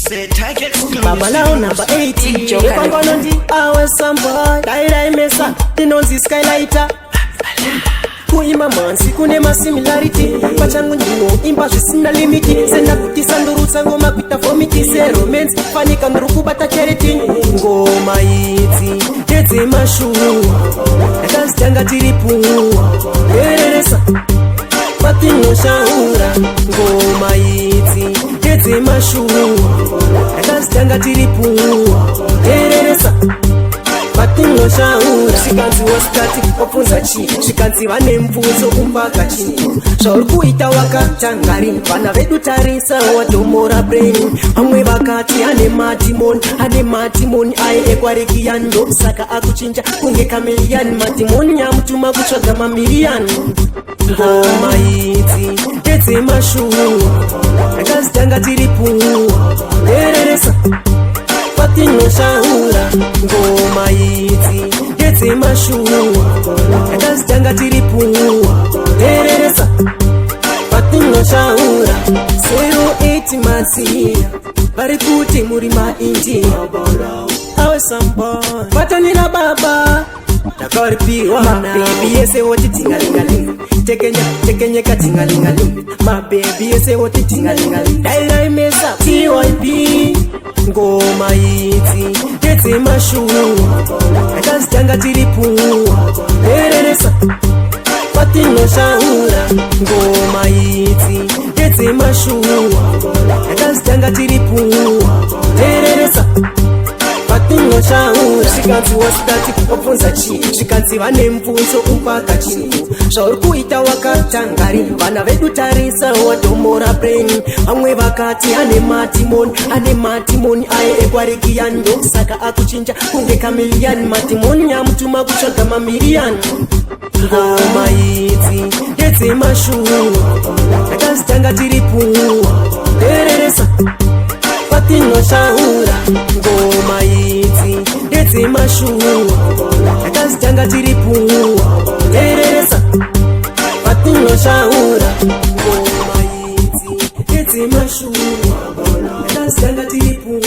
Baba now number 80. If I'm gonna do our some boy, die mesa, the nonzi skylighter. Kuima mansi kunema similarity. Pachangu njino imba zvisina limiti. Senda kuti sandurutsa ngoma kuita fomiti. Se romance fanika nduruku bata charity. Ngoma idzi tedze mashuwa yakazitanga tiripu ereresa patinoshaura. Ngoma idzi tedze mashuwa yakazitanga tiripu ereresa patinoshaura. Svikanzi wasitati wafunza chi, svikanzi vane mvunzo umbaka chini. Zvauri kuita wakatangari, vana vedu tarisa watomora brain. Vamwe vakati ane matimoni aye ekwarekiyan, ndosaka akuchinja kunge kamelian. Matimoni yamutuma kutsvaga mamiliyani. Ngoma idzi tedze mashuwa yakazitanga tiripu ereresa patinoshaura. Ngoma idzi tedze mashuwa yakazitanga tiripu ereresa patinoshaura. 08 matsiya vari kuti muri maindia awe samba patanira baba takaripiwa mabebi yese woti tingalingalinga tekenyeka tingalingalinga mabebi yese woti tingalingalinga dairai mesa TYP. Ngoma idzi tedze mashuwa yakazitanga tiripu ereresa patinoshaura. Ngoma idzi tedze mashuwa yakazitanga tiripu ereresa patinoshaura. Svikanzi wasitati wafunza chi, svikanzi vane mvunzo umbaka chini. Zvauri kuita wakatangari, vana vedu tarisa watomora brain. Vamwe vakati ane matimoni aye ekwarekiyan, ndosaka akuchinja kunge kamelian. Matimoni yamutuma kutsvaga mamiliyani. Ngoma idzi tedze mashuwa yakazitanga tiripu ereresa patinoshaura. Ngoma idzi tedze mashuwa yakazitanga tiripu ereresa patinoshaura. Ngoma idzi tedze mashuwa yakazitanga tiripu